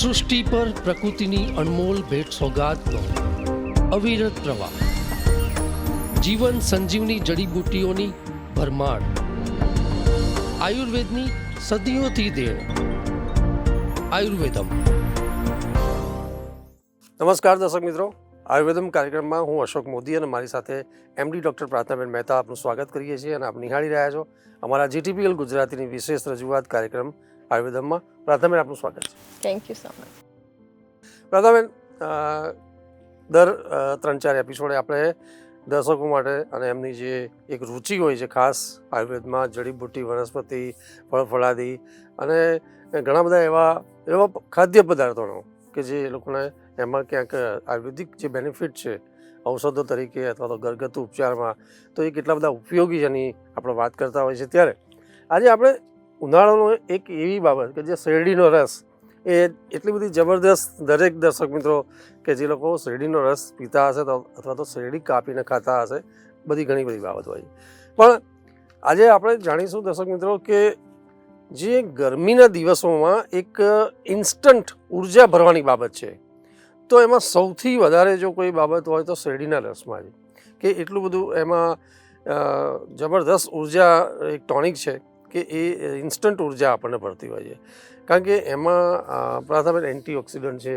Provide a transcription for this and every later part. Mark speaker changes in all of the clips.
Speaker 1: સૃષ્ટિ પર પ્રકૃતિની અનમોલ ભેટ સોગાદનો અવિરત પ્રવાહ, જીવન સંજીવની જડીબુટ્ટીઓની ભરમાર, આયુર્વેદની સદીઓથી દેણ. આયુર્વેદમ. નમસ્કાર દર્શક મિત્રો, આયુર્વેદમ કાર્યક્રમમાં હું અશોક મોદી અને મારી સાથે એમડી ડૉક્ટર પ્રાર્થનાબેન મહેતા આપનું સ્વાગત કરીએ છીએ અને આપ નિહાળી રહ્યા છો અમારા જીટીપીએલ ગુજરાતીની વિશેષ રજૂઆત કાર્યક્રમ આયુર્વેદમમાં. પ્રાર્થનાબેન, આપનું સ્વાગત છે.
Speaker 2: Thank you so much.
Speaker 1: પ્રાર્થનાબેન, દર 3-4 એપિસોડે આપણે દર્શકો માટે અને એમની જે એક રુચિ હોય છે ખાસ આયુર્વેદમાં જડીબુટ્ટી, વનસ્પતિ, ફળફળાદી અને ઘણા બધા એવા ખાદ્ય પદાર્થોનો કે જે એ લોકોને એમાં ક્યાંક આયુર્વેદિક જે બેનિફિટ છે ઔષધો તરીકે અથવા તો ઘરગથ્થુ ઉપચારમાં, તો એ કેટલા બધા ઉપયોગી છે એની આપણે વાત કરતા હોય છે. ત્યારે આજે આપણે ઉનાળાનો એક એવી બાબત કે જે શેરડીનો રસ, એ એટલી બધી જબરદસ્ત, દરેક દર્શક મિત્રો કે જે લોકો શેરડીનો રસ પીતા હશે તો અથવા તો શેરડી કાપીને ખાતા હશે, ઘણી બધી બાબત હોય. પણ આજે આપણે જાણીશું દર્શક મિત્રો કે જે ગરમીના દિવસોમાં એક ઇન્સ્ટન્ટ ઉર્જા ભરવાની બાબત છે, તો એમાં સૌથી વધારે જો કોઈ બાબત હોય તો શેરડીના રસમાં છે કે એટલું બધું એમાં જબરદસ્ત ઉર્જા, એક ટોનિક છે કે એ ઇન્સ્ટન્ટ ઉર્જા આપણને ભરતી હોય છે. કારણ કે એમાં પ્રાથમિક એન્ટીઓક્સિડન્ટ છે,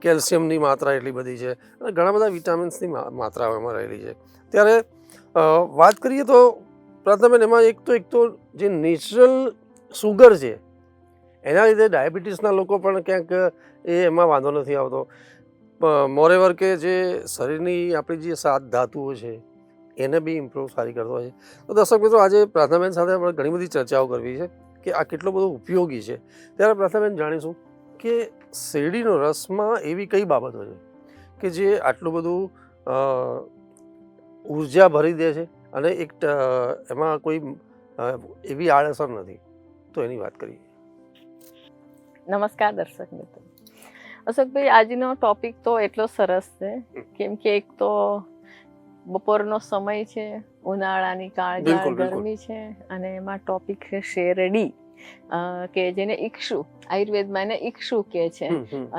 Speaker 1: કેલ્શિયમની માત્રા એટલી બધી છે અને ઘણા બધા વિટામિન્સની માત્રા એમાં રહેલી છે. ત્યારે વાત કરીએ તો પ્રાથમિક એમાં એક તો જે નેચરલ સુગર છે એના લીધે ડાયાબિટીસના લોકો પણ ક્યાંક એમાં વાંધો નથી આવતો. મોરેવર કે જે શરીરની આપણી જે 7 ધાતુઓ છે એને બી ઇમ્પ્રૂવ સારી કરતો હોય છે. તો દર્શક મિત્રો, આજે પ્રાર્થનાબેન સાથે આપણે ઘણી બધી ચર્ચાઓ કરવી છે કે આ કેટલો બધો ઉપયોગી છે. ત્યારે પ્રાર્થનાબેન જાણીશું કે શેરડીનો રસમાં એવી કઈ બાબતો છે કે જે આટલું બધું ઉર્જા ભરી દે છે અને એક એમાં કોઈ એવી આડઅસર નથી, તો એની વાત કરીએ.
Speaker 2: નમસ્કાર દર્શક મિત્રો. અશોકભાઈ, આજનો ટોપિક તો એટલો સરસ છે કેમ કે એક તો બપોરનો સમય છે, ઉનાળાની કાળઝાળ ગરમી છે અને એમાં ટોપિક છે શેરડી, કે જેને ઈક્ષુ, આયુર્વેદમાં એને ઈક્ષુ કહે છે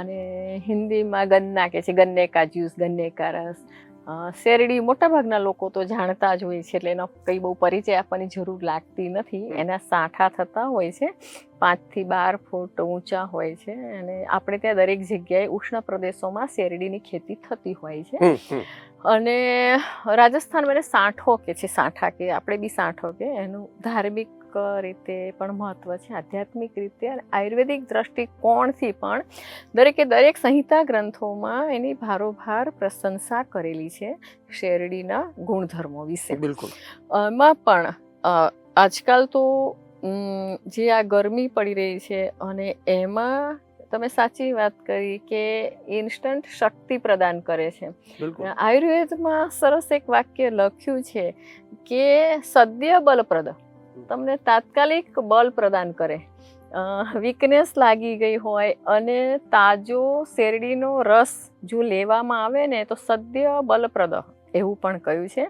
Speaker 2: અને હિન્દીમાં ગન્ના કહે છે, ગન્ને કા જ્યુસ, ગન્ને કા રસ. શેરડી મોટાભાગના લોકો તો જાણતા જ હોય છે એટલે એનો કંઈ બહુ પરિચય આપવાની જરૂર લાગતી નથી. એના સાંઠા થતા હોય છે, 5 થી 12 ફૂટ ઊંચા હોય છે અને આપણે ત્યાં દરેક જગ્યાએ ઉષ્ણ પ્રદેશોમાં શેરડીની ખેતી થતી હોય છે. અને રાજસ્થાનમાં એને સાંઠો કે છે, સાંઠા કે આપણે બી સાંઠો કે. એનું ધાર્મિક રીતે પણ મહત્વ છે, આધ્યાત્મિક રીતે અને આયુર્વેદિક દ્રષ્ટિકોણથી પણ દરેક સંહિતા ગ્રંથોમાં એની ભારોભાર પ્રશંસા કરેલી છે શેરડીના ગુણધર્મો વિશે.
Speaker 1: બિલકુલ.
Speaker 2: એમાં પણ આજકાલ તો જે આ ગરમી પડી રહી છે અને એમાં તમે સાચી વાત કરી કે ઇન્સ્ટન્ટ શક્તિ પ્રદાન કરે છે. આયુર્વેદમાં સરસ એક વાક્ય લખ્યું છે કે સદ્ય બલપ્રદ, તમને તાત્કાલિક બળ પ્રદાન કરે. વીકનેસ લાગી ગઈ હોય અને તાજો શેરડીનો રસ જો લેવામાં આવે ને તો સદ્ય બલપ્રદ એવું પણ કહ્યું છે.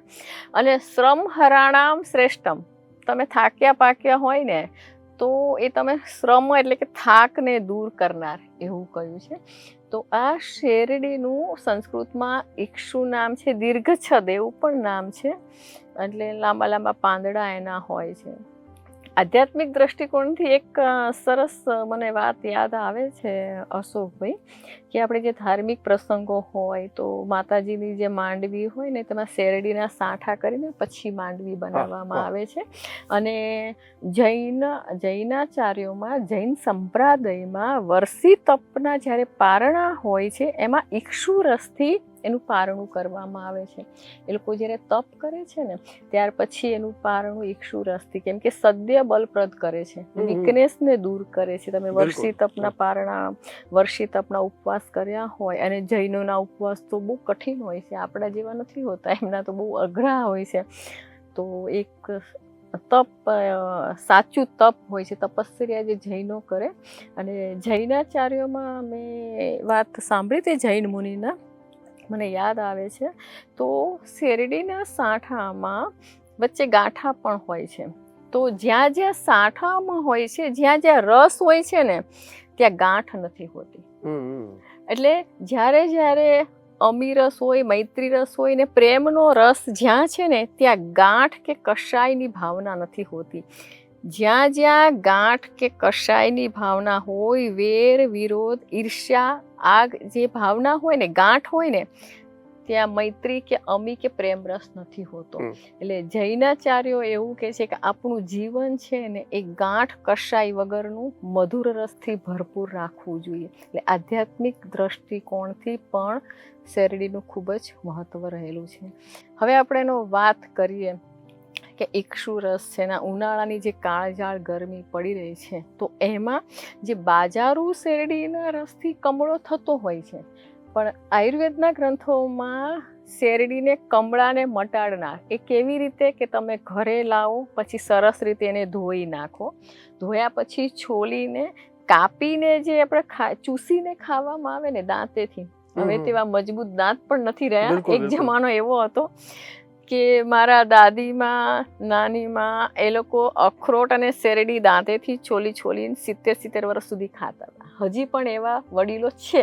Speaker 2: અને શ્રમ હરાણામ શ્રેષ્ઠમ, તમે થાક્યા પાક્યા હોય ને તો એ તમે શ્રમ એટલે કે થાકને દૂર કરનાર એવું કહ્યું છે. તો આ શેરડીનું સંસ્કૃતમાં ઈક્ષુ નામ છે, દીર્ઘછદ એવું પણ નામ છે, એટલે લાંબા લાંબા પાંદડા એના હોય છે. આધ્યાત્મિક દ્રષ્ટિકોણથી એક સરસ મને વાત યાદ આવે છે અશોકભાઈ, કે આપણે જે ધાર્મિક પ્રસંગો હોય તો માતાજીની જે માંડવી હોય ને તેમાં શેરડીના સાંઠા કરીને પછી માંડવી બનાવવામાં આવે છે. અને જૈનાચાર્યોમાં, જૈન સંપ્રદાયમાં વર્ષી તપના જ્યારે પારણા હોય છે એમાં ઈક્ષુ રસથી એનું પારણું કરવામાં આવે છે. એ લોકો જ્યારે તપ કરે છે ને ત્યાર પછી એનું પારણું ઈક્ષુ રસથી, કેમ કે સદ્ય બલપ્રદ કરે છે, વીકનેસને દૂર કરે છે. તમે વર્ષી તપના પારણા, વર્ષી તપના ઉપવાસ કર્યા હોય, અને જૈનોના ઉપવાસ તો બહુ કઠિન હોય છે, આપણા જેવા નથી હોતા, એમના તો બહુ અઘરા હોય છે. તો એક તપ, સાચું તપ હોય છે, તપસ્યા જે જૈનો કરે. અને જૈનાચાર્યોમાં મેં વાત સાંભળી તે જૈન મુનિના, મને યાદ આવે છે તો શેરડીના સાંઠામાં વચ્ચે ગાંઠા પણ હોય છે. તો જ્યાં જ્યાં સાંઠામાં હોય છે, જ્યાં જ્યાં રસ હોય છે ને ત્યાં ગાંઠ નથી હોતી.
Speaker 1: હમ.
Speaker 2: એટલે જ્યારે અમી રસ હોય, મૈત્રી રસ હોય ને પ્રેમનો રસ જ્યાં છે ને ત્યાં ગાંઠ કે કશાયની ભાવના નથી હોતી. જ્યાં ગાંઠ કે કશાયની ભાવના હોય, વેર વિરોધ ઈર્ષ્યા આ જે ભાવના હોય ને, ગાંઠ હોય ને, ત્યાં મૈત્રી કે અમી કે પ્રેમ રસ નથી હોતો. એટલે જૈનાચાર્યો એવું કહે છે કે આપણું જીવન છે ને એ ગાંઠ કશાય વગરનું મધુર રસથી ભરપૂર રાખવું જોઈએ. એટલે આધ્યાત્મિક દ્રષ્ટિકોણથી પણ શેરડીનું ખૂબ જ મહત્વ રહેલું છે. હવે આપણે એનો વાત કરીએ કે ઇક્ષુ રસ છે ને, ઉનાળાની જે કાળઝાળ ગરમી પડી રહી છે તો એમાં જે બાજારૂ શેરડીના રસથી કમળો થતો હોય છે, પણ આયુર્વેદના ગ્રંથોમાં શેરડીને કમળાને મટાડનાર એ કેવી રીતે કે તમે ઘરે લાવો, પછી સરસ રીતે એને ધોઈ નાખો, ધોયા પછી છોલીને કાપીને જે આપણે ચૂસીને ખાવામાં આવે ને દાંતેથી, હવે તેવા મજબૂત દાંત પણ નથી રહ્યા. એક જમાનો એવો હતો કે મારા દાદીમાં, નાનીમાં એ લોકો અખરોટ અને શેરડી દાંતેથી છોલીને 70 વર્ષ સુધી ખાતા હતા. હજી પણ એવા વડીલો છે.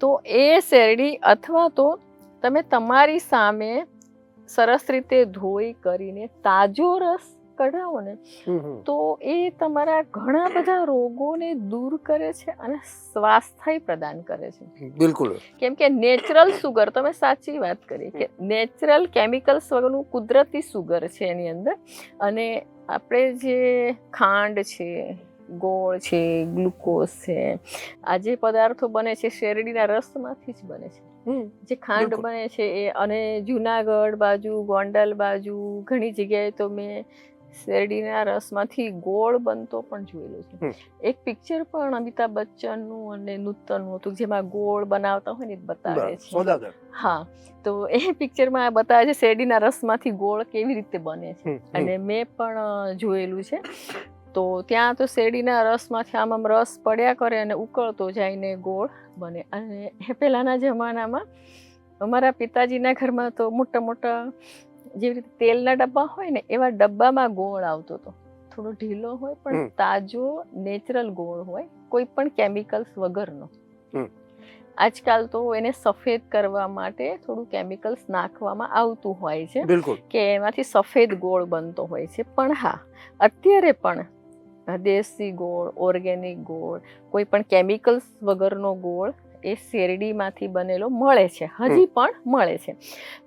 Speaker 2: તો એ શેરડી અથવા તો તમે તમારી સામે સરસ રીતે ધોઈ કરીને તાજો રસ કઢાવો ને તો એ તમારા ઘણા બધા રોગોને દૂર કરે છે અને સ્વાસ્થ્ય પ્રદાન કરે છે.
Speaker 1: બિલકુલ. કેમ
Speaker 2: કે નેચરલ સુગર, તમે સાચી વાત કરી કે નેચરલ કેમિકલ્સ વગરનું કુદરતી સુગર છે એની અંદર. અને આપણે જે ખાંડ છે, ગોળ છે, ગ્લુકોઝ છે, આ જે પદાર્થો બને છે શેરડીના રસમાંથી જ બને છે. જે ખાંડ બને છે એ, અને જુનાગઢ બાજુ, ગોંડલ બાજુ ઘણી જગ્યાએ તો મેં શેરડીના રસમાંથી ગોળ બનતો પણ જોયેલો છે. એક પિક્ચર પણ અમિતાભ બચ્ચનનું અને નૂતનનું હતું જેમાં ગોળ બનાવતા હોય ને બતાવે છે. હા, તો એ પિક્ચરમાં બતાવે છે શેરડીના રસમાંથી ગોળ કેવી રીતે બને છે, અને મેં પણ જોયેલું છે. તો ત્યાં તો શેરડીના રસમાંથી આમ રસ પડ્યા કરે અને ઉકળતો જાય ને ગોળ બને. અને પહેલાંના જમાનામાં અમારા પિતાજીના ઘરમાં તો મોટા જેવી રીતે તેલના ડબ્બા હોય ને એવા ડબ્બામાં ગોળ આવતો હતો. થોડો ઢીલો હોય પણ તાજો નેચરલ ગોળ હોય, કોઈ પણ કેમિકલ્સ વગરનો. આજકાલ તો એને સફેદ કરવા માટે થોડું કેમિકલ્સ નાખવામાં આવતું હોય છે કે એમાંથી સફેદ ગોળ બનતો હોય છે. પણ હા, અત્યારે પણ દેશી ગોળ, ઓર્ગેનિક ગોળ, કોઈ પણ કેમિકલ્સ વગરનો ગોળ એ શેરડીમાંથી બનેલો મળે છે, હજી પણ મળે છે.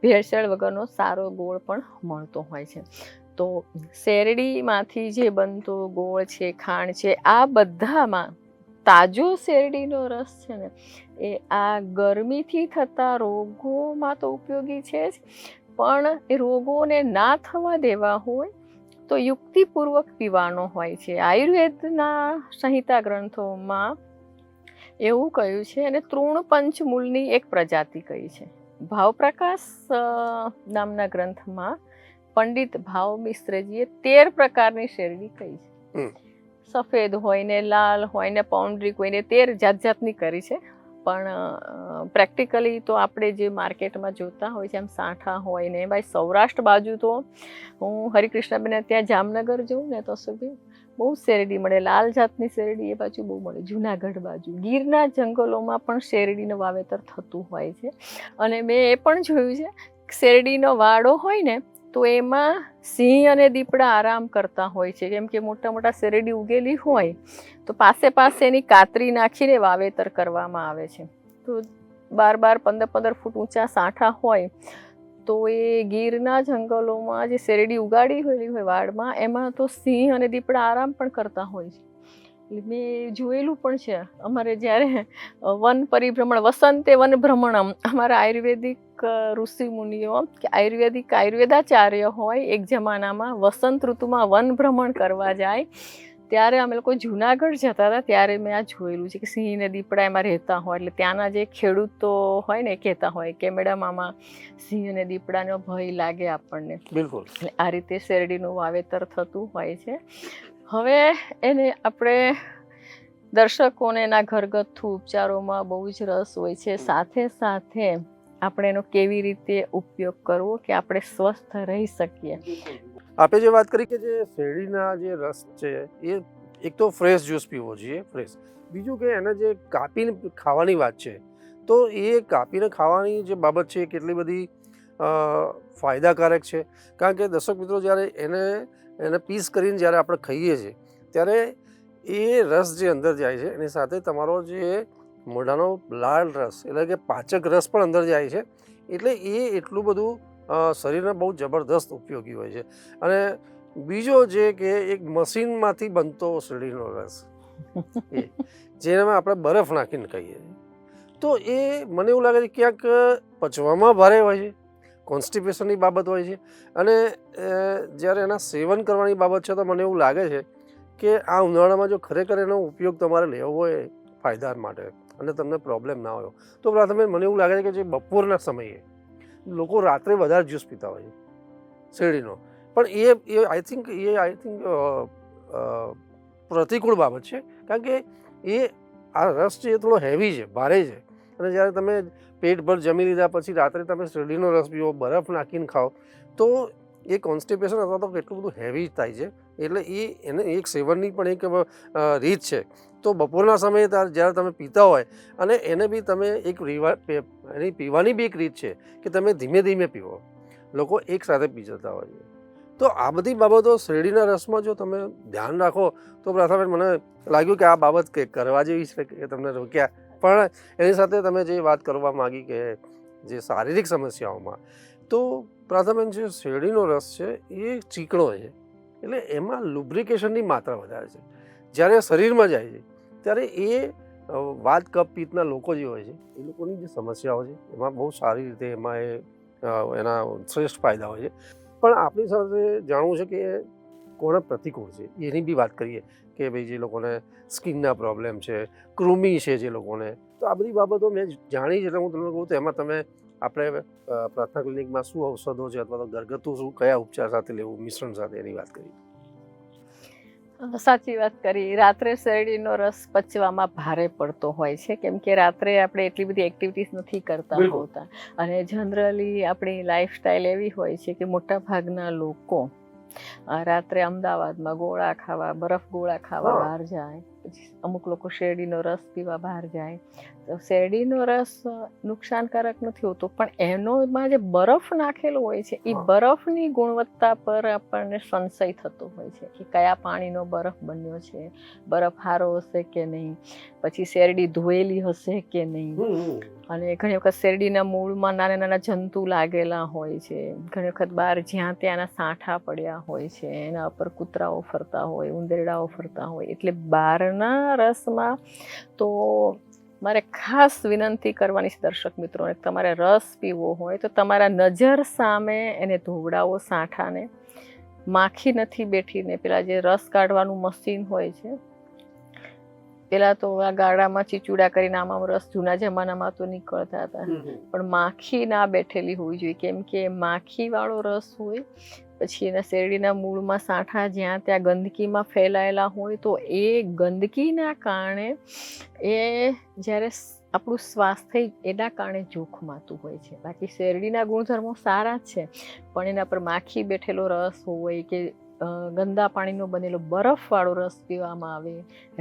Speaker 2: ભેળસેળ વગરનો સારો ગોળ પણ મળતો હોય છે. તો શેરડીમાંથી જે બનતો ગોળ છે, ખાંડ છે, આ બધામાં તાજો શેરડીનો રસ છે ને એ આ ગરમીથી થતા રોગોમાં તો ઉપયોગી છે જ, પણ એ રોગોને ના થવા દેવા હોય તો યુક્તિપૂર્વક પીવાનો હોય છે. આયુર્વેદના સંહિતા ગ્રંથોમાં એવું કહ્યું છે, અને તૃણપંચમૂલની એક પ્રજાતિ કહી છે. ભાવપ્રકાશ નામના ગ્રંથમાં પંડિત ભાવ મિશ્રજીએ 13 પ્રકારની શેરડી કહી છે. સફેદ હોય ને, લાલ હોય ને, પૌંડરીક હોય ને, 13 જાતની કરી છે. પણ પ્રેક્ટિકલી તો આપણે જે માર્કેટમાં જોતા હોય છે, આમ સાંઠા હોય ને, ભાઈ સૌરાષ્ટ્ર બાજુ તો હું હરિકૃષ્ણબેન ત્યાં જામનગર જઉં ને તો સુધી બહુ શેરડી મળે. લાલ જાતની શેરડી એ બાજુ બહુ મળે. જુનાગઢ બાજુ ગીરના જંગલોમાં પણ શેરડીનું વાવેતર થતું હોય છે. અને મેં એ પણ જોયું છે શેરડીનો વાડો હોય ને તો એમાં સિંહ અને દીપડા આરામ કરતા હોય છે, કેમ કે મોટા શેરડી ઉગેલી હોય તો પાસે એની કાતરી નાખીને વાવેતર કરવામાં આવે છે. તો 12-15 ફૂટ ઊંચા સાંઠા હોય તો એ ગીરના જંગલોમાં જે શેરડી ઉગાડી હોય વાડમાં, એમાં તો સિંહ અને દીપડા આરામ પણ કરતા હોય છે. મેં જોયેલું પણ છે. અમારે જ્યારે વન પરિભ્રમણ, વસંતે વન ભ્રમણમ, અમારા આયુર્વેદિક ઋષિ મુનિઓ કે આયુર્વેદાચાર્ય હોય એક જમાનામાં વસંત ઋતુમાં વન ભ્રમણ કરવા જાય ત્યારે અમે લોકો જુનાગઢ જતા હતા. ત્યારે મેં આ જોયેલું છે કે સિંહ ને દીપડા એમાં રહેતા હોય. એટલે ત્યાંના જે ખેડૂતો હોય ને કહેતા હોય કે મેડમ આમાં સિંહ અને દીપડાનો ભય લાગે આપણને.
Speaker 1: બિલકુલ.
Speaker 2: એટલે આ રીતે શેરડીનું વાવેતર થતું હોય છે. હવે એને આપણે દર્શકોને એના ઘરગથ્થુ ઉપચારોમાં બહુ જ રસ હોય છે. સાથે આપણે એનો કેવી રીતે ઉપયોગ કરવો કે આપણે સ્વસ્થ રહી શકીએ.
Speaker 1: આપે જે વાત કરી કે જે શેરડીના જે રસ છે એ એક તો ફ્રેશ જ્યુસ પીવો જોઈએ, ફ્રેશ. બીજું કે એને જે કાપીને ખાવાની વાત છે, તો એ કાપીને ખાવાની જે બાબત છે એ કેટલી બધી ફાયદાકારક છે. કારણ કે દર્શક મિત્રો, જ્યારે એને પીસ કરીને જ્યારે આપણે ખાઈએ છીએ ત્યારે એ રસ જે અંદર જાય છે એની સાથે તમારો જે મોઢાનો લાળ રસ એટલે કે પાચક રસ પણ અંદર જાય છે. એટલે એ એટલું બધું શરીરને બહુ જબરદસ્ત ઉપયોગી હોય છે. અને બીજો જે કે એક મશીનમાંથી બનતો શેરડીનો રસ, એ જેમાં આપણે બરફ નાખીને ખાઈએ છીએ, તો એ મને એવું લાગે છે ક્યાંક પચવામાં ભારે હોય છે, કોન્સ્ટિપેશનની બાબત હોય છે. અને જ્યારે એના સેવન કરવાની બાબત છે તો મને એવું લાગે છે કે આ ઉનાળામાં જો ખરેખર એનો ઉપયોગ તમારે લેવો હોય ફાયદા માટે અને તમને પ્રોબ્લેમ ના હોય તો પ્રથમ મને એવું લાગે છે કે જે બપોરના સમયે લોકો રાત્રે વધારે જ્યુસ પીતા હોય છે શેરડીનો, પણ એ આઈ થિંક પ્રતિકૂળ બાબત છે. કારણ કે આ રસ છે એ થોડો હેવી છે, ભારે છે. અને જ્યારે તમે પેટભર જમી લીધા પછી રાત્રે તમે શેરડીનો રસ પીવો, બરફ નાખીને ખાઓ, તો એ કોન્સ્ટિપેશન અથવા તો કેટલું બધું હેવી થાય છે. એટલે એને એક સેવનની પણ એક રીત છે. તો બપોરના સમયે જ્યારે તમે પીતા હોય અને એને બી તમે એની પીવાની બી એક રીત છે કે તમે ધીમે ધીમે પીવો. લોકો એક સાથે પી જતા હોય છે. તો આ બધી બાબતો શેરડીના રસમાં જો તમે ધ્યાન રાખો તો પ્રથમ મને લાગ્યું કે આ બાબત કે કરવા જેવી છે કે તમને રોક્યા. પણ એની સાથે તમે જે વાત કરવા માગી કે જે શારીરિક સમસ્યાઓમાં, તો પ્રથમ જે શેરડીનો રસ છે એ ચીકણો છે, એટલે એમાં લુબ્રિકેશનની માત્રા વધારે છે. જ્યારે શરીરમાં જાય છે ત્યારે એ વાત કફ પિત્તના લોકો જે હોય છે એ લોકોની જે સમસ્યાઓ છે એમાં બહુ સારી રીતે એમાં એના શ્રેષ્ઠ ફાયદા હોય છે. પણ આપણી સાથે જાણવું છે કે કોને પ્રતિકૂળ છે એની બી વાત કરીએ કે ભાઈ જે લોકોને સ્કિનના પ્રોબ્લેમ છે, કૃમિ છે જે લોકોને, તો આ બધી બાબતો મેં જાણી છે. એટલે હું તમને કહું તો એમાં તમે આપણે પ્રાર્થના ક્લિનિકમાં શું ઔષધો છે અથવા તો ઘરગથ્થુ શું કયા ઉપચાર સાથે લેવું, મિશ્રણ સાથે, એની વાત કરી.
Speaker 2: સાચી વાત કરી. રાત્રે શેરડીનો રસ પચવામાં ભારે પડતો હોય છે, કેમ કે રાત્રે આપણે એટલી બધી એક્ટિવિટીઝ નથી કરતા હોતા. અને જનરલી આપણી લાઈફસ્ટાઈલ એવી હોય છે કે મોટા ભાગના લોકો રાત્રે અમદાવાદમાં ગોળા ખાવા, બરફ ગોળા ખાવા બહાર જાય, પછી અમુક લોકો શેરડીનો રસ પીવા બહાર જાય. તો શેરડીનો રસ નુકસાનકારક નથી હોતો, પણ એમાં જે બરફ નાખેલો હોય છે એ બરફની ગુણવત્તા પર આપણને સંશય થતો હોય છે કે કયા પાણીનો બરફ બન્યો છે, બરફ સારો હશે કે નહીં, પછી શેરડી ધોયેલી હશે કે નહીં. અને ઘણી વખત શેરડીના મૂળમાં નાના નાના જંતુ લાગેલા હોય છે. ઘણી વખત બહાર જ્યાં ત્યાંના સાંઠા પડ્યા હોય છે, એના ઉપર કૂતરાઓ ફરતા હોય, ઉંદરડાઓ ફરતા હોય. એટલે બહારના રસમાં તો મારે ખાસ વિનંતી કરવાની છે દર્શક મિત્રોને, તમારે રસ પીવો હોય તો તમારા નજર સામે એને ધોવડાવો સાંઠાને. માખી નથી બેઠીને પેલા જે રસ કાઢવાનું મશીન હોય છે, પેલા તો આ ગાળામાં ચીચુડા કરીને આમાં રસ જૂના જમાનામાં તો નીકળતા હતા, પણ માખી ના બેઠેલી હોવી જોઈએ. કેમ કે માખી વાળો રસ હોય, પછી એના શેરડીના મૂળમાં સાંઠા જ્યાં ત્યાં ગંદકીમાં ફેલાયેલા હોય, તો એ ગંદકીના કારણે એ જ્યારે આપણું સ્વાસ્થ્ય એના કારણે જોખમાતું હોય છે. બાકી શેરડીના ગુણધર્મો સારા જ છે, પણ એના પર માખી બેઠેલો રસ હોય કે ગંદા પાણીનો બનેલો બરફવાળો રસ પીવામાં આવે,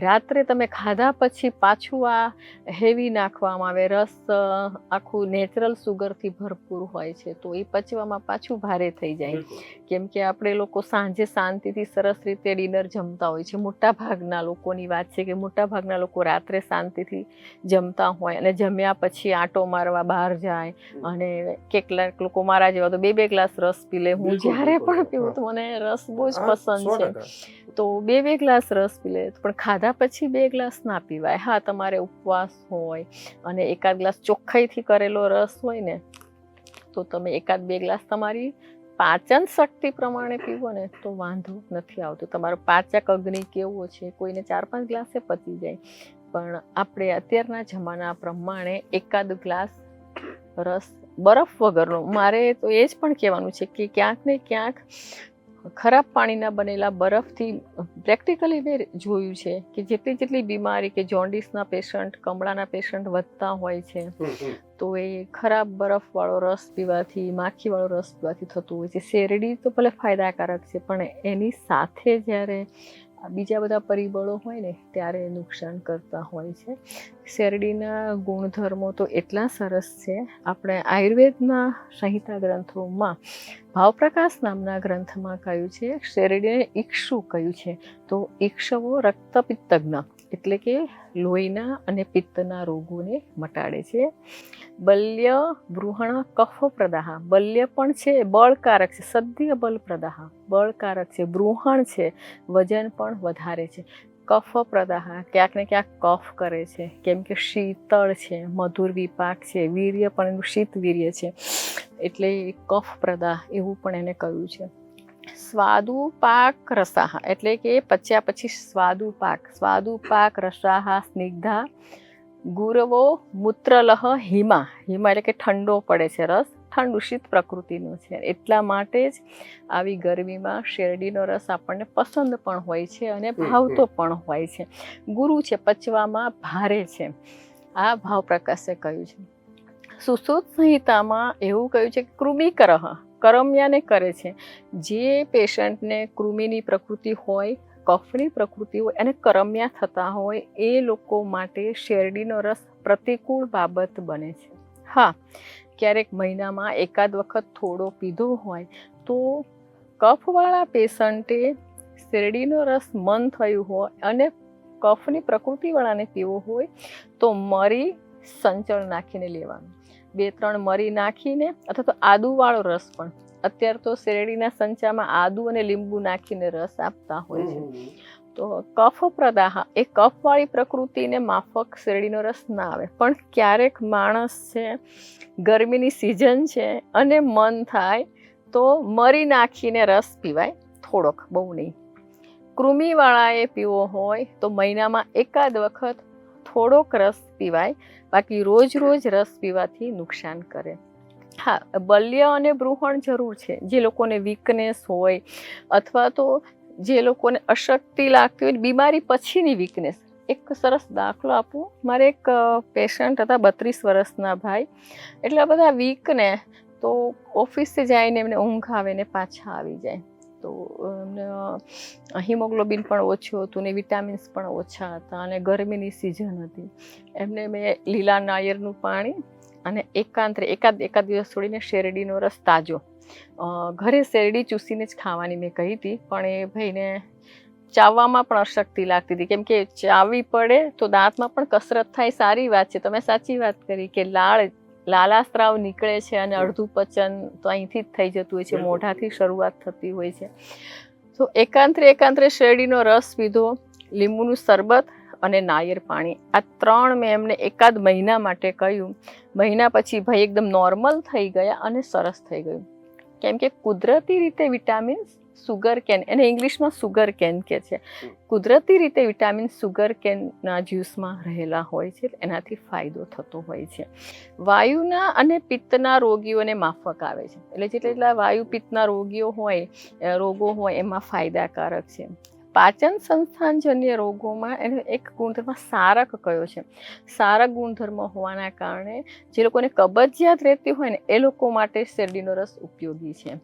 Speaker 2: રાત્રે તમે ખાધા પછી પાછું આ હેવી નાખવામાં આવે, રસ આખું નેચરલ સુગરથી ભરપૂર હોય છે, તો એ પચવામાં પાછું ભારે થઈ જાય. કેમ કે આપણે લોકો સાંજે શાંતિથી સરસ રીતે ડિનર જમતા હોય છે. મોટા ભાગના લોકોની વાત છે કે મોટા ભાગના લોકો રાત્રે શાંતિથી જમતા હોય અને જમ્યા પછી આંટો મારવા બહાર જાય. અને કેટલાક લોકો મારા જેવા તો 2-2 ગ્લાસ રસ પી લે. હું જ્યારે પણ પીવું તો મને રસ બહુ જ પસંદ છે, તો 2-2 ગ્લાસ રસ પી લે. પણ ખાધા પછી 2 ગ્લાસ ના પીવાય. હા, તમારે ઉપવાસ હોય અને એકાદ ગ્લાસ ચોખ્ખાઈથી કરેલો રસ હોય ને, તો તમે 1-2 ગ્લાસ તમારી પાચન શક્તિ પ્રમાણે પીવો ને તો વાંધો નથી આવતો. તમારો પાચક અગ્નિ કેવો છે, કોઈને 4-5 ગ્લાસે પચી જાય, પણ આપણે અત્યારના જમાના પ્રમાણે એકાદ ગ્લાસ રસ બરફ વગરનો, મારે તો એ જ પણ કહેવાનું છે કે ક્યાંક ને ક્યાંક ખરાબ પાણીના બનેલા બરફથી પ્રેક્ટિકલી મેં જોયું છે કે જેટલી બીમારી કે જોન્ડિસના પેશન્ટ, કમળાના પેશન્ટ વધતા હોય છે, તો એ ખરાબ બરફવાળો રસ પીવાથી, માખીવાળો રસ પીવાથી થતું હોય છે. શેરડી તો ભલે ફાયદાકારક છે, પણ એની સાથે જ્યારે બીજા બધા પરિબળો હોય ને ત્યારે નુકસાન કરતા હોય છે. શેરડીના ગુણધર્મો તો એટલા સરસ છે. આપણે આયુર્વેદના સંહિતા ગ્રંથોમાં ભાવપ્રકાશ નામના ગ્રંથમાં કહ્યું છે શેરડીને ઈક્ષુ કહ્યું છે. તો ઈક્ષવો રક્તપિત્તજ્ઞ એટલે કે લોહીના અને પિત્તના રોગોને મટાડે છે. બલ્ય બૃહણ કફ પ્રદાહ, બલ્ય પણ છે બળકારક છે, સદ્ય બલ પ્રદાહ બળકારક છે, બૃહણ છે વજન પણ વધારે છે, કફ પ્રદાહ ક્યાંક ને ક્યાંક કફ કરે છે કેમ કે શીતળ છે, મધુર વિપાક છે, વીર્ય પણ એનું શીત વીર્ય છે એટલે કફ પ્રદાહ એવું પણ એને કહ્યું છે. સ્વાદુપાક રસાહ એટલે કે પચ્યા પછી સ્વાદુપાક રસાહ સ્નિગ્ધા ગુરવો મૂત્રલહ હિમા, હિમા એટલે કે ઠંડો પડે છે રસ, ઠંડુ શીત પ્રકૃતિનું છે. એટલા માટે જ આવી ગરમીમાં શેરડીનો રસ આપણને પસંદ પણ હોય છે અને ભાવતો પણ હોય છે. ગુરુ છે, પચવામાં ભારે છે. આ ભાવ પ્રકાશે કહ્યું છે. સુશ્રુત સંહિતામાં એવું કહ્યું છે કે કૃમિકરહ કરમિયાને કરે છે. જે પેશન્ટને કૃમિની પ્રકૃતિ હોય, કફની પ્રકૃતિ હોય અને કરમિયા થતા હોય એ લોકો માટે શેરડીનો રસ પ્રતિકૂળ બાબત બને છે. હા, ક્યારેક મહિનામાં એકાદ વખત થોડો પીધો હોય તો કફવાળા પેશન્ટે શેરડીનો રસ મન થયું હોય અને કફની પ્રકૃતિવાળાને પીવો હોય તો મરી સંચળ નાખીને લેવાનું. 2-3 મરી નાખીને અથવા તો આદુવાળો રસ પણ, અત્યારે તો શેરડીના સંચામાં આદુ અને લીંબુ નાખીને રસ આપતા હોય છે. તો કફ પ્રદાહ એ કફવાળી પ્રકૃતિને માફક શેરડીનો રસ ના આવે. પણ ક્યારેક માણસ છે, ગરમીની સિઝન છે અને મન થાય તો મરી નાખીને રસ પીવાય થોડોક, બહુ નહીં. કૃમિવાળાએ પીવો હોય તો મહિનામાં એકાદ વખત થોડોક રસ પીવાય, બાકી રોજ રસ પીવાથી નુકસાન કરે. હા, બલ્ય અને બૃહણ જરૂર છે. જે લોકોને વીકનેસ હોય અથવા તો જે લોકોને અશક્તિ લાગતી હોય, બીમારી પછીની વીકનેસ. એક સરસ દાખલો આપું. મારે એક પેશન્ટ હતા 32 વર્ષના ભાઈ, એટલા બધા વીક ને તો ઓફિસે જઈને એમને ઊંઘ આવે ને પાછા આવી જાય. તો એમને હિમોગ્લોબિન પણ ઓછું હતું ને વિટામિન્સ પણ ઓછા હતા અને ગરમીની સિઝન હતી. એમને મેં લીલા નાળિયેરનું પાણી અને એકાદ દિવસ છોડીને શેરડીનો રસ તાજો ઘરે શેરડી ચૂસીને જ ખાવાની મેં કહી હતી. પણ એ ભાઈને ચાવવામાં પણ અશક્તિ લાગતી હતી કેમ કે ચાવવી પડે તો દાંતમાં પણ કસરત થાય. સારી વાત છે, તમે સાચી વાત કરી કે લાલાસ્ત્રાવ નીકળે છે અને અડધું પચન તો અહીંથી જ થઈ જતું હોય છે, મોઢાથી શરૂઆત થતી હોય છે. તો એકાંતરે શેરડીનો રસ પીધો, લીંબુનું શરબત અને નાળિયેર પાણી, આ 3 મેં એમને એકાદ મહિના માટે કહ્યું. મહિના પછી ભાઈ એકદમ નોર્મલ થઈ ગયા અને સરસ થઈ ગયું. કેમ કે કુદરતી રીતે વિટામિન્સ સુગર કેન, એને ઇંગ્લિશમાં સુગર કેન કહે છે, કુદરતી રીતે વિટામિન સુગર કેનના જ્યુસમાં રહેલા હોય છે, એનાથી ફાયદો થતો હોય છે. વાયુના અને પિત્તના રોગીઓને માફક આવે છે. એટલે જેટલા વાયુ પિત્તના રોગો હોય એમાં ફાયદાકારક છે. પાચન સંસ્થાનજન્ય રોગોમાં એનો એક ગુણધર્મ સારક કયો છે. સારક ગુણધર્મ હોવાના કારણે જે લોકોને કબજિયાત રહેતી હોય ને એ લોકો માટે શેરડીનો રસ ઉપયોગી છે.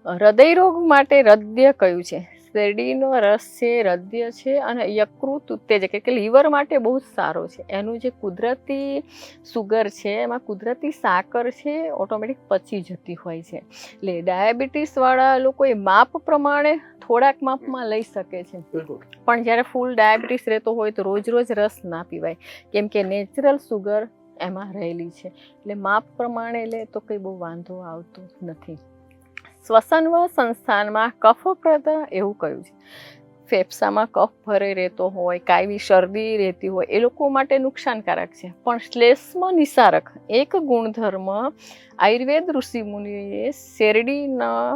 Speaker 2: હૃદય રોગ માટે હૃદય કયું છે. શેરડીનો રસ છે, હૃદય છે અને યકૃત ઉત્તેજક એટલે લીવર માટે બહુ જ સારો છે. એનું જે કુદરતી સુગર છે એમાં કુદરતી સાકર છે ઓટોમેટિક પચી જતી હોય છે. એટલે ડાયાબિટીસવાળા લોકો એ માપ પ્રમાણે થોડાક માપમાં લઈ શકે છે. પણ જ્યારે ફૂલ ડાયાબિટીસ રહેતો હોય તો રોજ રસ ના પીવાય કેમ કે નેચરલ સુગર એમાં રહેલી છે. એટલે માપ પ્રમાણે લે તો કંઈ બહુ વાંધો આવતો નથી. શ્વસન સંસ્થાનમાં કફપ્રદ એવું કહ્યું છે. ફેફસામાં કફ ભરાઈ રહેતો હોય, કાયમી શરદી રહેતી હોય એ લોકો માટે નુકસાનકારક છે. પણ શ્લેષ્મ નિસારક એક ગુણધર્મ આયુર્વેદ ઋષિમુનિએ શેરડીના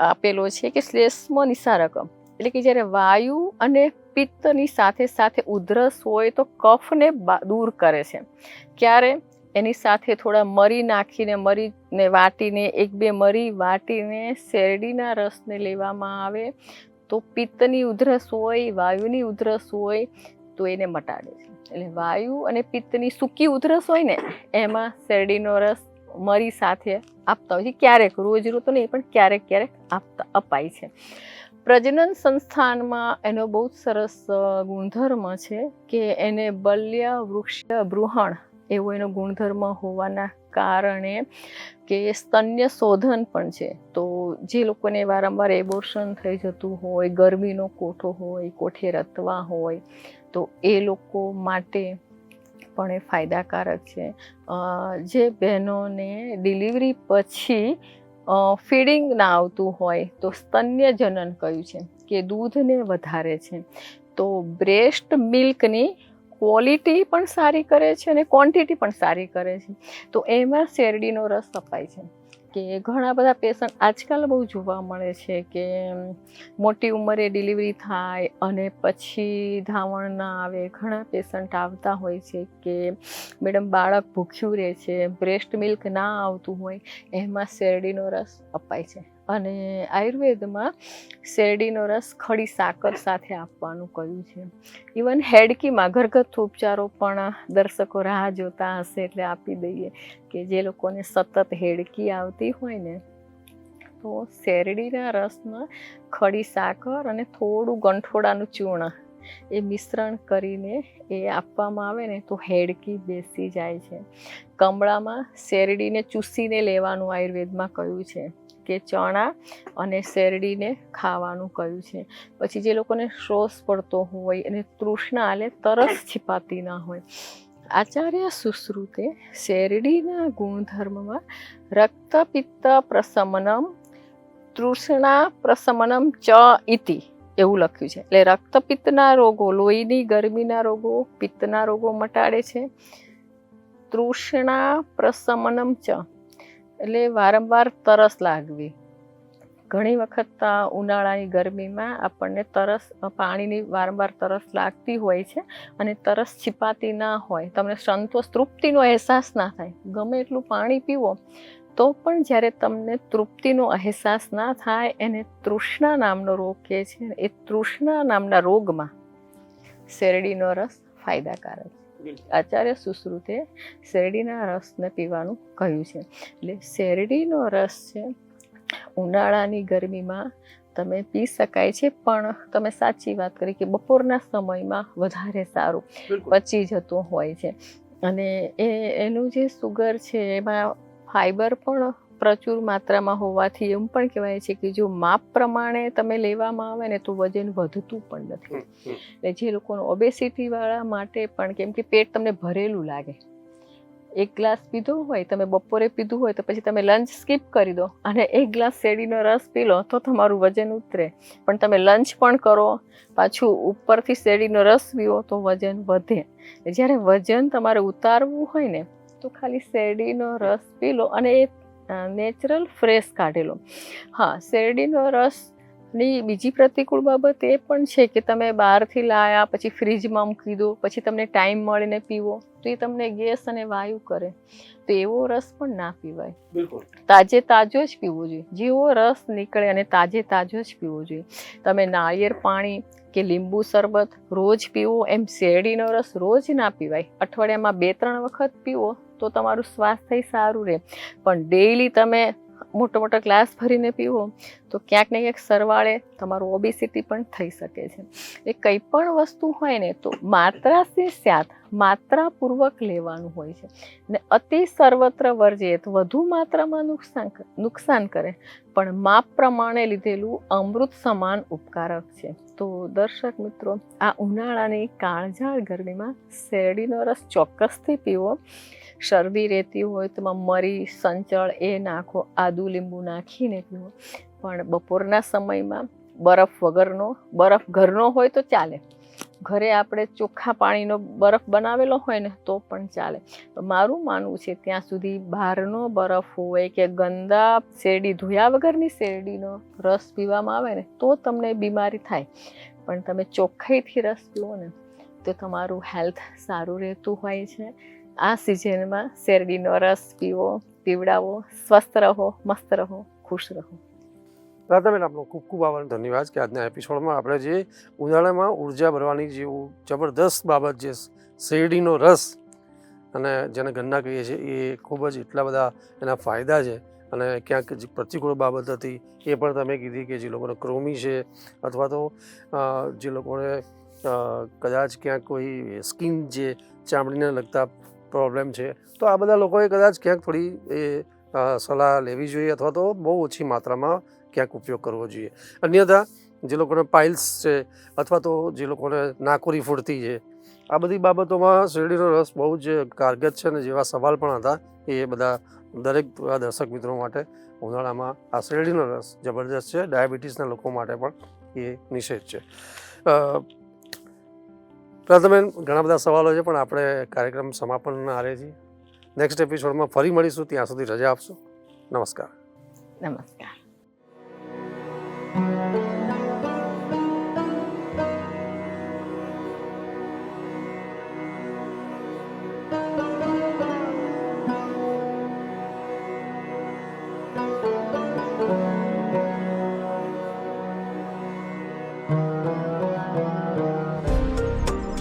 Speaker 2: આપેલો છે કે શ્લેષ્મ નિસારક એટલે કે જ્યારે વાયુ અને પિત્તની સાથે ઉધરસ હોય તો કફને દૂર કરે છે. ક્યારે એની સાથે થોડા મરી નાખીને, મરીને વાટીને 1-2 મરી વાટીને શેરડીના રસને લેવામાં આવે તો પિત્તની ઉધરસ હોય, વાયુની ઉધરસ હોય તો એને મટાડે છે. એટલે વાયુ અને પિત્તની સૂકી ઉધરસ હોય ને એમાં શેરડીનો રસ મરી સાથે આપતા હોય છે. ક્યારેક રોજ તો નહીં પણ ક્યારેક અપાય છે. પ્રજનન સંસ્થાનમાં એનો બહુ જ સરસ ગુણધર્મ છે કે એને બલ્ય વૃક્ષ બૃહણ એવો એનો ગુણધર્મ હોવાના કારણે કે સ્તન્ય શોધન પણ છે. તો જે લોકોને વારંવાર એબોર્શન થઈ જતું હોય, ગરમીનો કોઠો હોય, કોઠે રતવા હોય, તો એ લોકો માટે પણ એ ફાયદાકારક છે. જે બહેનોને ડિલિવરી પછી ફીડિંગ ના આવતું હોય તો સ્તન્ય જનન કહ્યું છે કે દૂધને વધારે છે, તો બ્રેસ્ટ મિલ્કની ક્વોલિટી પણ સારી કરે છે અને ક્વોન્ટિટી પણ સારી કરે છે. તો એમાં શેરડીનો રસ અપાય છે કે ઘણા બધા પેશન્ટ આજકાલ બહુ જોવા મળે છે કે મોટી ઉંમરે ડિલિવરી થાય અને પછી ધાવણ ના આવે. ઘણા પેશન્ટ આવતા હોય છે કે મેડમ બાળક ભૂખ્યું રહે છે, બ્રેસ્ટ મિલ્ક ના આવતું હોય, એમાં શેરડીનો રસ અપાય છે. અને આયુર્વેદમાં શેરડીનો રસ ખડી સાકર સાથે આપવાનું કહ્યું છે. ઇવન હેડકીમાં ઘરગથ્થુ ઉપચારો પણ દર્શકો રાહ જોતા હશે એટલે આપી દઈએ કે જે લોકોને સતત હેડકી આવતી હોય ને, તો શેરડીના રસમાં ખડી સાકર અને થોડું ગંઠોડાનું ચૂર્ણ એ મિશ્રણ કરીને એ આપવામાં આવે ને તો હેડકી બેસી જાય છે. કમળામાં શેરડીને ચૂસીને લેવાનું આયુર્વેદમાં કહ્યું છે કે ચણા અને શેરડીને ખાવાનું કહ્યું છે. પછી જે લોકોને શ્વાસ પડતો હોય અને તૃષ્ણા એટલે તરસ છીપાતી ના હોય, આચાર્ય સુશ્રુતે શેરડીના ગુણધર્મમાં રક્તપિત્ત પ્રશમનમ તૃષ્ણા પ્રશમનમ ચ ઇતિ એવું લખ્યું છે. એટલે રક્તપિત્તના રોગો, લોહીની ગરમીના રોગો, પિત્તના રોગો મટાડે છે. તૃષ્ણા પ્રશમનમ ચ એટલે વારંવાર તરસ લાગવી. ઘણી વખત ઉનાળાની ગરમીમાં આપણને પાણીની વારંવાર તરસ લાગતી હોય છે અને તરસ छिपाતી ના હોય, તમને સંતોષ તૃપ્તિનો અહેસાસ ના થાય. ગમે એટલું પાણી પીવો તો પણ જ્યારે તમને તૃપ્તિનો અહેસાસ ના થાય, એને તૃષ્ણા નામનો રોગ કહે છે. એ તૃષ્ણા નામના રોગમાં શેરડીનો રસ ફાયદાકારક છે. આચાર્ય સુશ્રુતે શેરડીના રસને પીવાનું કહ્યું છે. એટલે શેરડીનો રસ છે ઉનાળાની ગરમીમાં તમે પી શકાય છે, પણ તમે સાચી વાત કરી કે બપોરના સમયમાં વધારે સારું પચી જતું હોય છે. અને એનું જે સુગર છે એમાં ફાઈબર પણ પ્રચુર માત્રામાં હોવાથી એમ પણ કહેવાય છે કે જો માપ પ્રમાણે તમે લેવામાં આવે ને તો વજન વધતું પણ નથી. એટલે જે લોકોનો ઓબેસિટી વાળા માટે પણ, કેમ કે પેટ તમને ભરેલું લાગે, એક ગ્લાસ પીધો હોય, તમે બપોરે પીધું હોય તો પછી તમે લંચ સ્કીપ કરી દો અને એક ગ્લાસ શેરડીનો રસ પી લો તો તમારું વજન ઉતરે. પણ તમે લંચ પણ કરો, પાછું ઉપરથી શેરડીનો રસ પીવો તો વજન વધે. જ્યારે વજન તમારે ઉતારવું હોય ને તો ખાલી શેરડીનો રસ પી લો અને એ નેચરલ ફ્રેશ કાઢેલો. હા, શેરડીનો રસની બીજી પ્રતિકૂળ બાબત એ પણ છે કે તમે બહારથી લાયા પછી ફ્રીજમાં મૂકી દો, પછી તમને ટાઈમ મળીને પીવો તો એ તમને ગેસ અને વાયુ કરે. તો એવો રસ પણ ના પીવાય.
Speaker 1: બિલકુલ
Speaker 2: તાજે તાજો જ પીવો જોઈએ. જેવો રસ નીકળે અને તાજે તાજો જ પીવો જોઈએ. તમે નાળિયેર પાણી કે લીંબુ શરબત રોજ પીવો, એમ શેરડીનો રસ રોજ ના પીવાય. અઠવાડિયામાં 2-3 વખત પીવો તો તમારું સ્વાસ્થ્ય સારું રહે. પણ ડેઈલી તમે મોટો ગ્લાસ ભરીને પીવો તો ક્યાંક ને ક્યાંક સરવાળે તમારું ઓબેસિટી પણ થઈ શકે છે. એ કંઈ પણ વસ્તુ હોય ને તો માત્રા સે સ્યાત, માત્રાપૂર્વક લેવાનું હોય છે. ને અતિ સર્વત્ર વર્જેત, વધુ માત્રામાં નુકસાન કરે, પણ માપ પ્રમાણે લીધેલું અમૃત સમાન ઉપકારક છે. તો દર્શક મિત્રો, આ ઉનાળાની કાળઝાળ ગરમીમાં શેરડીનો રસ ચોક્કસથી પીવો. શરદી રહેતી હોય તો મરી, સંચળ એ નાખો, આદુ લીંબુ નાખીને પીવો. પણ બપોરના સમયમાં બરફ વગરનો, બરફ ઘરનો હોય તો ચાલે, ઘરે આપણે ચોખ્ખા પાણીનો બરફ બનાવેલો હોય ને તો પણ ચાલે. મારું માનવું છે ત્યાં સુધી બહારનો બરફ હોય કે ગંદા શેરડી ધોયા વગરની શેરડીનો રસ પીવામાં આવે ને તો તમને બીમારી થાય. પણ તમે ચોખ્ખાઈથી રસ પીવો ને તો તમારું હેલ્થ સારું રહેતું હોય છે. આ સિઝનમાં શેરડીનો રસ પીવો, પીવડાવો. સ્વસ્થ રહો, મસ્ત રહો, ખુશ રહો.
Speaker 1: રાધાબેન, આપનો ખૂબ ખૂબ આભાર, ધન્યવાદ કે આજના એપિસોડમાં આપણે જે ઉનાળામાં ઉર્જા ભરવાની જેવું જબરદસ્ત બાબત જે શેરડીનો રસ અને જેને ગન્ના કહીએ છીએ એ ખૂબ જ એટલા બધા એના ફાયદા છે અને ક્યાંક જે પ્રતિકૂળ બાબત હતી એ પણ તમે કીધી કે જે લોકોને કૃમિ છે અથવા તો જે લોકોને કદાચ ક્યાંક કોઈ સ્કિન જે ચામડીને લગતા પ્રોબ્લેમ છે, તો આ બધા લોકોએ કદાચ ક્યાંક થોડી એ સલાહ લેવી જોઈએ અથવા તો બહુ ઓછી માત્રામાં ક્યાંક ઉપયોગ કરવો જોઈએ. અન્યથા જે લોકોને પાઇલ્સ છે અથવા તો જે લોકોને નાકોરી ફૂટતી છે, આ બધી બાબતોમાં શેરડીનો રસ બહુ જ કારગર છે. અને જેવા સવાલ પણ હતા એ બધા દરેક દર્શક મિત્રો માટે ઉનાળામાં આ શેરડીનો રસ જબરદસ્ત છે. ડાયાબિટીસના લોકો માટે પણ એ નિષેધ છે. પ્રથમ ઘણા બધા સવાલો છે પણ આપણે કાર્યક્રમ સમાપનના આરે છીએ. નેક્સ્ટ એપિસોડમાં ફરી મળીશું. ત્યાં સુધી રજા આપશો. નમસ્કાર.
Speaker 2: નમસ્કાર.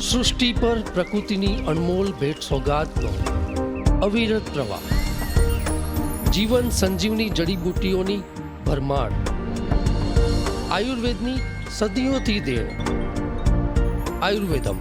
Speaker 3: સૃષ્ટિ પર પ્રકૃતિની અનમોલ ભેટ સોગાદનો અવિરત પ્રવાહ, જીવન સંજીવની જડીબુટ્ટીઓની ભરમાર, આયુર્વેદની સદીઓથી દેણ. આયુર્વેદમ